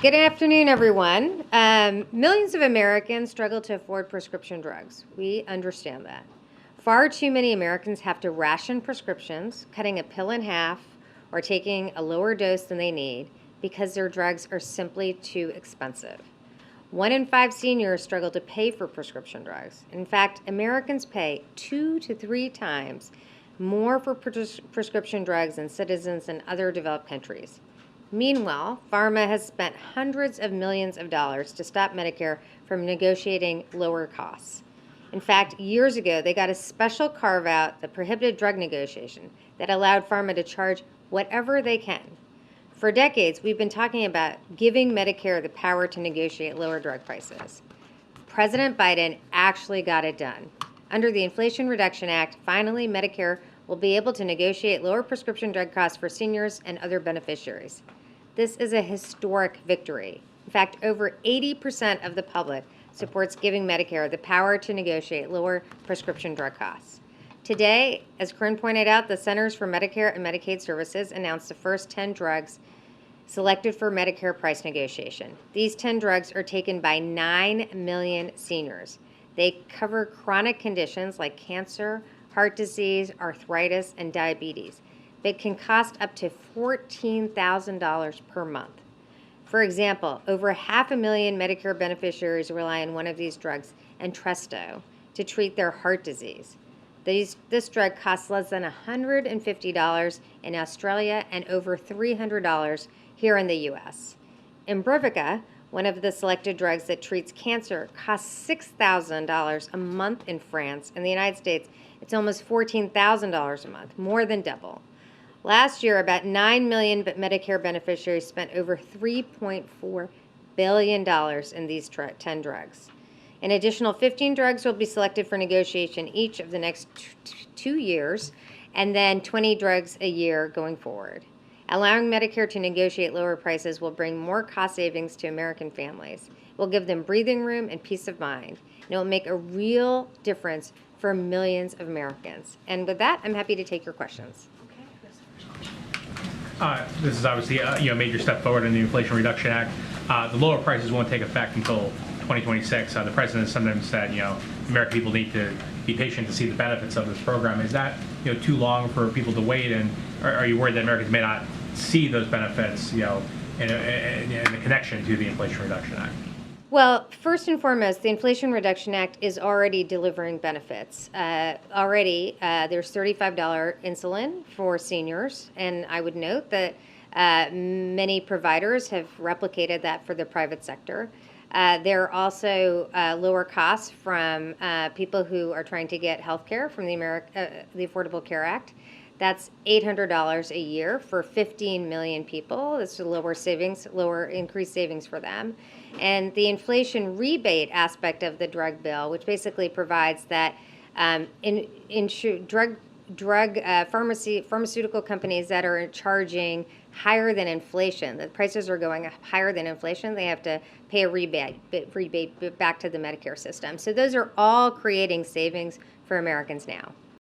Good afternoon, everyone. Millions of Americans struggle to afford prescription drugs. We understand that. Far too many Americans have to ration prescriptions, cutting a pill in half or taking a lower dose than they need because their drugs are simply too expensive. 1 in 5 seniors struggle to pay for prescription drugs. In fact, Americans pay 2 to 3 times more for prescription drugs than citizens in other developed countries. Meanwhile, pharma has spent hundreds of millions of dollars to stop Medicare from negotiating lower costs. In fact, years ago, they got a special carve-out that prohibited drug negotiation that allowed pharma to charge whatever they can. For decades, we've been talking about giving Medicare the power to negotiate lower drug prices. President Biden actually got it done. Under the Inflation Reduction Act, finally, Medicare will be able to negotiate lower prescription drug costs for seniors and other beneficiaries. This is a historic victory. In fact, over 80% of the public supports giving Medicare the power to negotiate lower prescription drug costs. Today, as Corinne pointed out, the Centers for Medicare and Medicaid Services announced the first 10 drugs selected for Medicare price negotiation. These 10 drugs are taken by 9 million seniors. They cover chronic conditions like cancer, heart disease, arthritis, and diabetes, but can cost up to $14,000 per month. For example, over 500,000 Medicare beneficiaries rely on one of these drugs, Entresto, to treat their heart disease. This drug costs less than $150 in Australia and over $300 here in the U.S. Imbruvica, one of the selected drugs that treats cancer, costs $6,000 a month in France. In the United States, it's almost $14,000 a month, more than double. Last year, about 9 million Medicare beneficiaries spent over $3.4 billion in these 10 drugs. An additional 15 drugs will be selected for negotiation each of the next 2 years, and then 20 drugs a year going forward. Allowing Medicare to negotiate lower prices will bring more cost savings to American families. It will give them breathing room and peace of mind. And it will make a real difference for millions of Americans. And with that, I'm happy to take your questions. This is obviously a major step forward in the Inflation Reduction Act. The lower prices won't take effect until 2026. The president has sometimes said, American people need to be patient to see the benefits of this program. Is that too long for people to wait, and are you worried that Americans may not see those benefits, in a connection to the Inflation Reduction Act? Well, first and foremost, the Inflation Reduction Act is already delivering benefits. Already, there's $35 insulin for seniors, and I would note that many providers have replicated that for the private sector. There are also lower costs from people who are trying to get health care from the Affordable Care Act. That's $800 a year for 15 million people. This is lower increased savings for them. And the inflation rebate aspect of the drug bill, which basically provides that pharmaceutical companies that are charging higher than inflation, the prices are going higher than inflation, they have to pay a rebate back to the Medicare system. So those are all creating savings for Americans now.